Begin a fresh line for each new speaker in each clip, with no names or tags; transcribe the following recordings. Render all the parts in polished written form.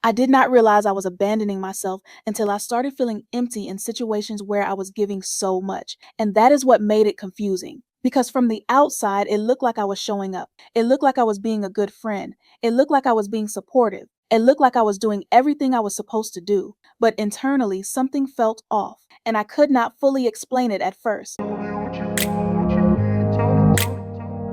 I did not realize I was abandoning myself until I started feeling empty in situations where I was giving so much. And that is what made it confusing. Because from the outside, it looked like I was showing up. It looked like I was being a good friend. It looked like I was being supportive. It looked like I was doing everything I was supposed to do. But internally, something felt off, and I could not fully explain it at first.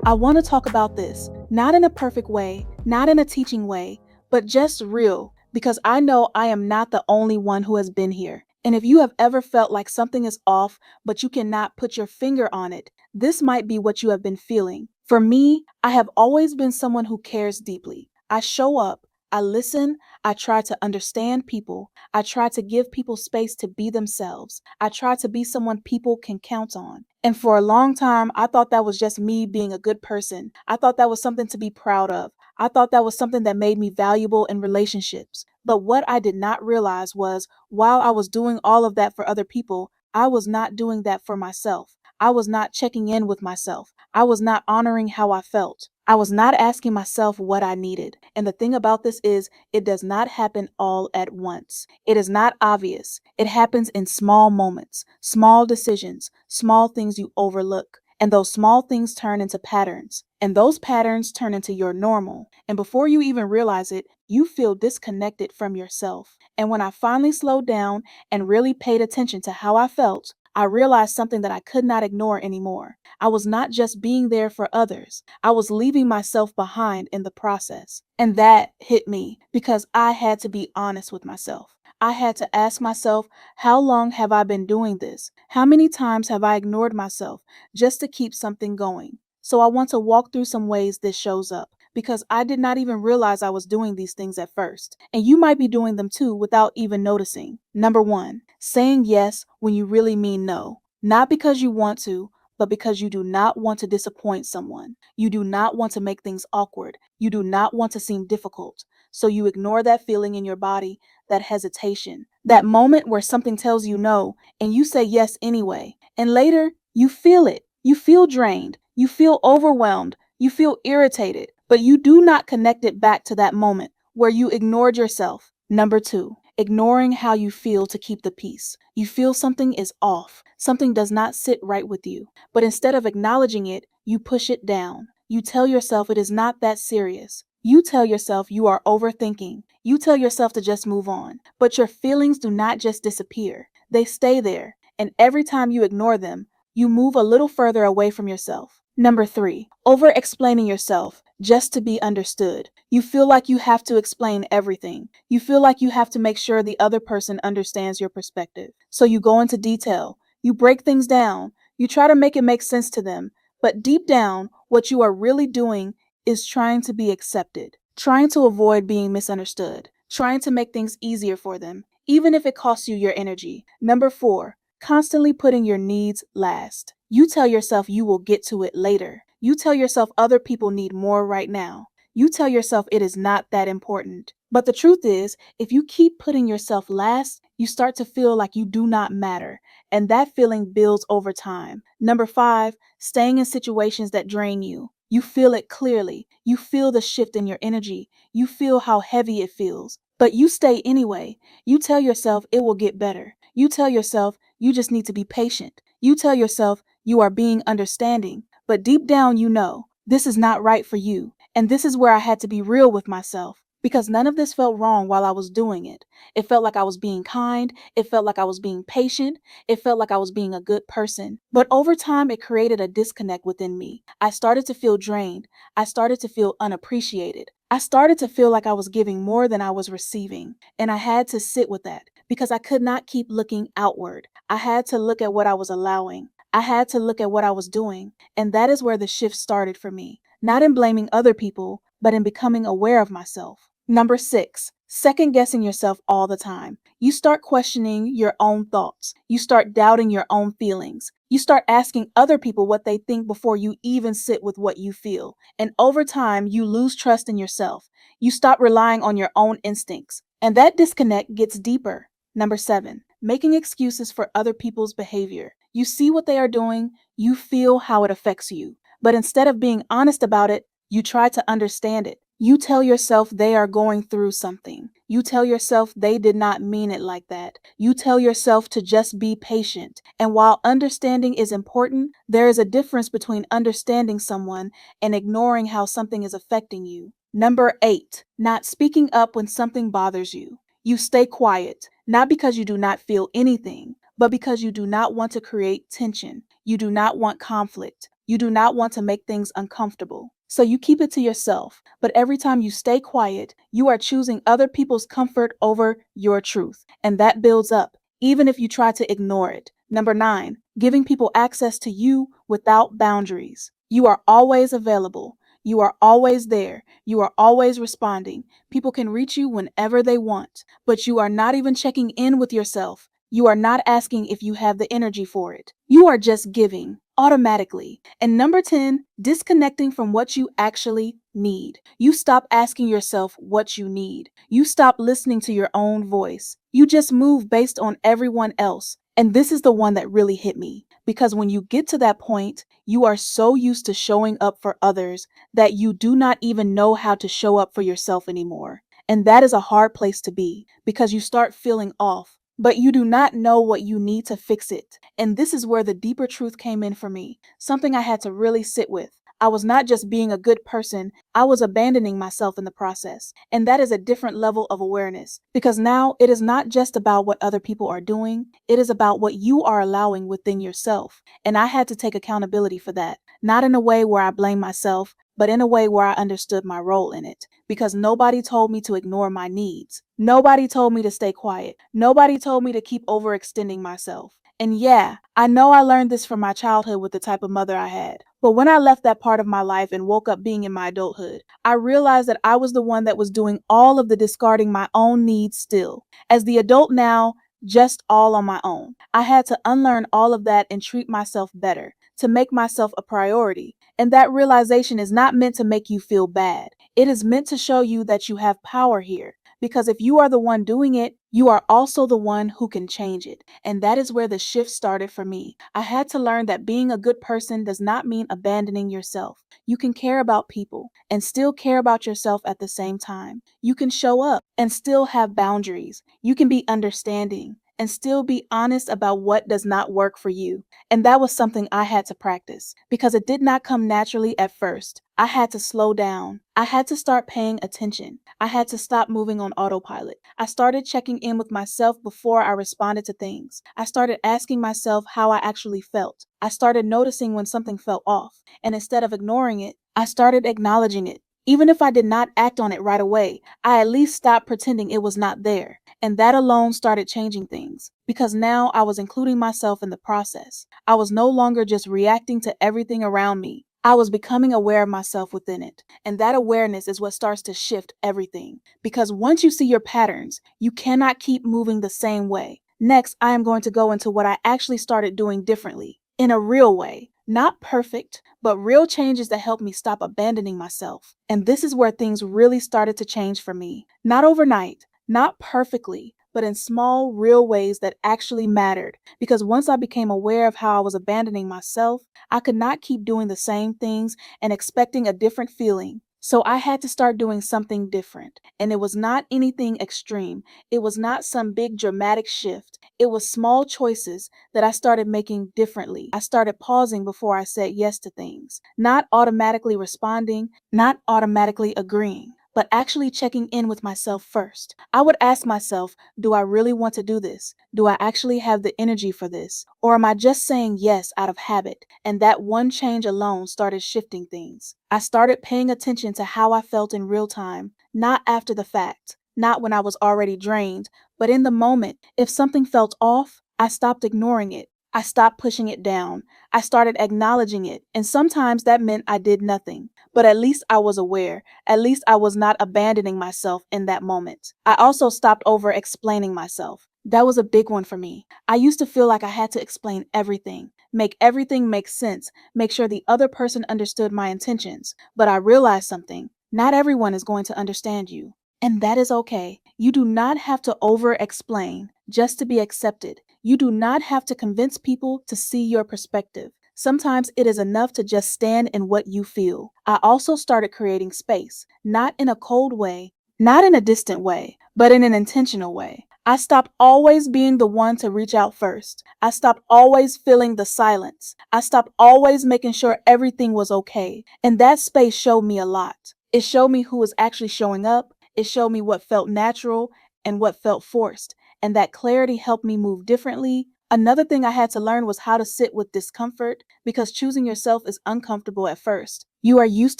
I want to talk about this, not in a perfect way, not in a teaching way, but just real, because I know I am not the only one who has been here. And if you have ever felt like something is off, but you cannot put your finger on it, this might be what you have been feeling. For me, I have always been someone who cares deeply. I show up, I listen, I try to understand people, I try to give people space to be themselves, I try to be someone people can count on. And for a long time, I thought that was just me being a good person. I thought that was something to be proud of. I thought that was something that made me valuable in relationships. But what I did not realize was while I was doing all of that for other people, I was not doing that for myself. I was not checking in with myself. I was not honoring how I felt. I was not asking myself what I needed. And the thing about this is, it does not happen all at once. It is not obvious. It happens in small moments, small decisions, small things you overlook. And those small things turn into patterns. And those patterns turn into your normal. And before you even realize it, you feel disconnected from yourself. And when I finally slowed down and really paid attention to how I felt, I realized something that I could not ignore anymore. I was not just being there for others, I was leaving myself behind in the process. And that hit me because I had to be honest with myself. I had to ask myself, how long have I been doing this? How many times have I ignored myself just to keep something going? So I want to walk through some ways this shows up because I did not even realize I was doing these things at first. And you might be doing them too without even noticing. Number one, saying yes when you really mean no. Not because you want to, but because you do not want to disappoint someone. You do not want to make things awkward. You do not want to seem difficult. So you ignore that feeling in your body, that hesitation, that moment where something tells you no and you say yes anyway. And later, you feel it. You feel drained. You feel overwhelmed. You feel irritated. But you do not connect it back to that moment where you ignored yourself. Number two, ignoring how you feel to keep the peace. You feel something is off. Something does not sit right with you. But instead of acknowledging it, you push it down. You tell yourself it is not that serious. You tell yourself you are overthinking. You tell yourself to just move on. But your feelings do not just disappear. They stay there. And every time you ignore them, you move a little further away from yourself. Number three, over explaining yourself just to be understood. You feel like you have to explain everything. You feel like you have to make sure the other person understands your perspective. So you go into detail. You break things down. You try to make it make sense to them. But deep down, what you are really doing is trying to be accepted, trying to avoid being misunderstood, trying to make things easier for them, even if it costs you your energy. Number four, constantly putting your needs last. You tell yourself you will get to it later. You tell yourself other people need more right now. You tell yourself it is not that important. But the truth is, if you keep putting yourself last, you start to feel like you do not matter. And that feeling builds over time. Number five, staying in situations that drain you. You feel it clearly. You feel the shift in your energy. You feel how heavy it feels. But you stay anyway. You tell yourself it will get better. You tell yourself you just need to be patient. You tell yourself you are being understanding. But deep down, you know this is not right for you. And this is where I had to be real with myself. Because none of this felt wrong while I was doing it. It felt like I was being kind. It felt like I was being patient. It felt like I was being a good person. But over time, it created a disconnect within me. I started to feel drained. I started to feel unappreciated. I started to feel like I was giving more than I was receiving. And I had to sit with that because I could not keep looking outward. I had to look at what I was allowing. I had to look at what I was doing. And that is where the shift started for me. Not in blaming other people, but in becoming aware of myself. Number six, second guessing yourself all the time. You start questioning your own thoughts. You start doubting your own feelings. You start asking other people what they think before you even sit with what you feel. And over time, you lose trust in yourself. You stop relying on your own instincts. And that disconnect gets deeper. Number seven, making excuses for other people's behavior. You see what they are doing, you feel how it affects you. But instead of being honest about it, you try to understand it. You tell yourself they are going through something. You tell yourself they did not mean it like that. You tell yourself to just be patient. And while understanding is important, there is a difference between understanding someone and ignoring how something is affecting you. Number 8, not speaking up when something bothers you. You stay quiet, not because you do not feel anything, but because you do not want to create tension. You do not want conflict. You do not want to make things uncomfortable. So you keep it to yourself. But every time you stay quiet, you are choosing other people's comfort over your truth. And that builds up, even if you try to ignore it. Number 9, giving people access to you without boundaries. You are always available. You are always there. You are always responding. People can reach you whenever they want, but you are not even checking in with yourself. You are not asking if you have the energy for it. You are just giving automatically. And number 10, disconnecting from what you actually need. You stop asking yourself what you need. You stop listening to your own voice. You just move based on everyone else. And this is the one that really hit me. Because when you get to that point, you are so used to showing up for others that you do not even know how to show up for yourself anymore. And that is a hard place to be because you start feeling off, but you do not know what you need to fix it. And this is where the deeper truth came in for me, something I had to really sit with. I was not just being a good person, I was abandoning myself in the process. And that is a different level of awareness because now it is not just about what other people are doing, it is about what you are allowing within yourself. And I had to take accountability for that, not in a way where I blame myself, but in a way where I understood my role in it. Because nobody told me to ignore my needs. Nobody told me to stay quiet. Nobody told me to keep overextending myself. And yeah, I know I learned this from my childhood with the type of mother I had. But when I left that part of my life and woke up being in my adulthood, I realized that I was the one that was doing all of the discarding my own needs still. As the adult now, just all on my own. I had to unlearn all of that and treat myself better, to make myself a priority. And that realization is not meant to make you feel bad. It is meant to show you that you have power here. Because if you are the one doing it, you are also the one who can change it. And that is where the shift started for me. I had to learn that being a good person does not mean abandoning yourself. You can care about people and still care about yourself at the same time. You can show up and still have boundaries. You can be understanding and still be honest about what does not work for you. And that was something I had to practice because it did not come naturally at first. I had to slow down. I had to start paying attention. I had to stop moving on autopilot. I started checking in with myself before I responded to things. I started asking myself how I actually felt. I started noticing when something felt off. And instead of ignoring it, I started acknowledging it. Even if I did not act on it right away, I at least stopped pretending it was not there. And that alone started changing things because now I was including myself in the process. I was no longer just reacting to everything around me. I was becoming aware of myself within it. And that awareness is what starts to shift everything. Because once you see your patterns, you cannot keep moving the same way. Next, I am going to go into what I actually started doing differently, in a real way. Not perfect, but real changes that helped me stop abandoning myself. And this is where things really started to change for me. Not overnight, not perfectly, but in small, real ways that actually mattered. Because once I became aware of how I was abandoning myself, I could not keep doing the same things and expecting a different feeling. So I had to start doing something different. And it was not anything extreme. It was not some big dramatic shift. It was small choices that I started making differently. I started pausing before I said yes to things, not automatically responding, not automatically agreeing, but actually checking in with myself first. I would ask myself, do I really want to do this? Do I actually have the energy for this? Or am I just saying yes out of habit? And that one change alone started shifting things. I started paying attention to how I felt in real time, not after the fact, not when I was already drained, but in the moment. If something felt off, I stopped ignoring it. I stopped pushing it down. I started acknowledging it. And sometimes that meant I did nothing. But at least I was aware. At least I was not abandoning myself in that moment. I also stopped over explaining myself. That was a big one for me. I used to feel like I had to explain everything make sense, make sure the other person understood my intentions. But I realized something. Not everyone is going to understand you. And that is okay. You do not have to over explain just to be accepted. You do not have to convince people to see your perspective. Sometimes it is enough to just stand in what you feel. I also started creating space, not in a cold way, not in a distant way, but in an intentional way. I stopped always being the one to reach out first. I stopped always feeling the silence. I stopped always making sure everything was okay. And that space showed me a lot. It showed me who was actually showing up. It showed me what felt natural and what felt forced. And that clarity helped me move differently. Another thing I had to learn was how to sit with discomfort because choosing yourself is uncomfortable at first. You are used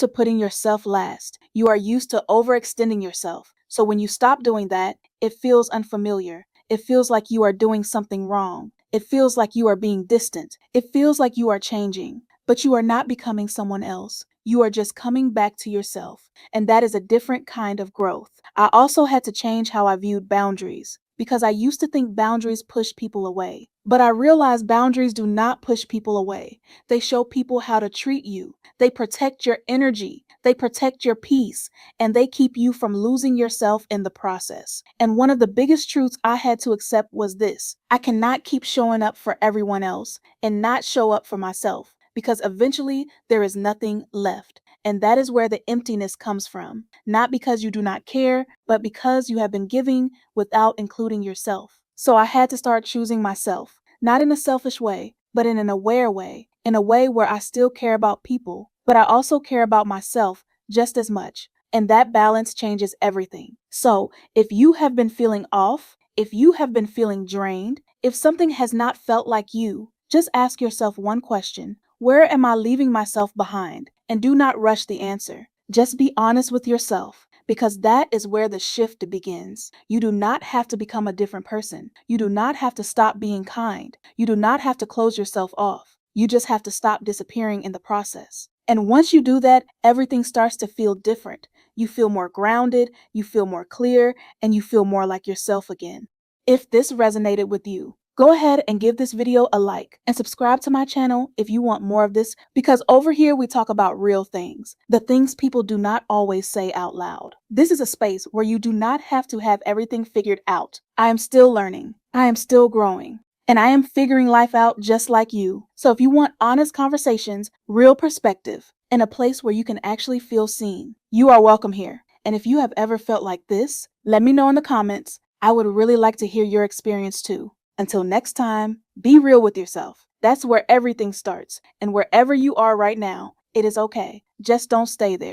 to putting yourself last. You are used to overextending yourself. So when you stop doing that, it feels unfamiliar. It feels like you are doing something wrong. It feels like you are being distant. It feels like you are changing. But you are not becoming someone else. You are just coming back to yourself. And that is a different kind of growth. I also had to change how I viewed boundaries because I used to think boundaries push people away. But I realized boundaries do not push people away. They show people how to treat you. They protect your energy. They protect your peace. And they keep you from losing yourself in the process. And one of the biggest truths I had to accept was this: I cannot keep showing up for everyone else and not show up for myself because eventually there is nothing left. And that is where the emptiness comes from. Not because you do not care, but because you have been giving without including yourself. So I had to start choosing myself, not in a selfish way, but in an aware way, in a way where I still care about people, but I also care about myself just as much. And that balance changes everything. So if you have been feeling off, if you have been feeling drained, if something has not felt like you, just ask yourself one question: where am I leaving myself behind? And do not rush the answer. Just be honest with yourself because that is where the shift begins. You do not have to become a different person. You do not have to stop being kind. You do not have to close yourself off. You just have to stop disappearing in the process. And once you do that, everything starts to feel different. You feel more grounded, you feel more clear, and you feel more like yourself again. If this resonated with you, go ahead and give this video a like and subscribe to my channel if you want more of this, because over here we talk about real things, the things people do not always say out loud. This is a space where you do not have to have everything figured out. I am still learning. I am still growing. And I am figuring life out just like you. So if you want honest conversations, real perspective, and a place where you can actually feel seen, you are welcome here. And if you have ever felt like this, let me know in the comments. I would really like to hear your experience too. Until next time, be real with yourself. That's where everything starts. And wherever you are right now, it is okay. Just don't stay there.